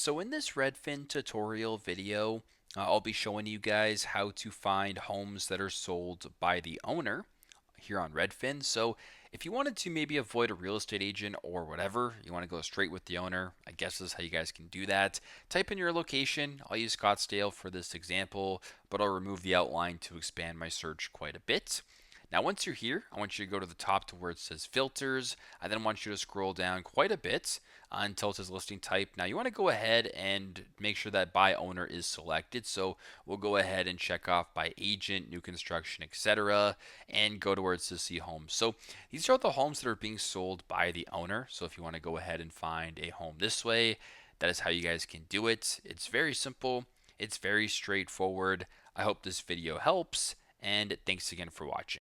So in this Redfin tutorial video, I'll be showing you guys how to find homes that are sold by the owner here on Redfin. So if you wanted to maybe avoid a real estate agent or whatever, you want to go straight with the owner, I guess this is how you guys can do that. Type in your location. I'll use Scottsdale for this example, but I'll remove the outline to expand my search quite a bit. Now, once you're here, I want you to go to the top to where it says filters. I then want you to scroll down quite a bit until it says listing type. Now, you want to go ahead and make sure that by owner is selected. So we'll go ahead and check off by agent, new construction, etc., and go to where it says see homes. So these are the homes that are being sold by the owner. So if you want to go ahead and find a home this way, that is how you guys can do it. It's very simple. It's very straightforward. I hope this video helps, and thanks again for watching.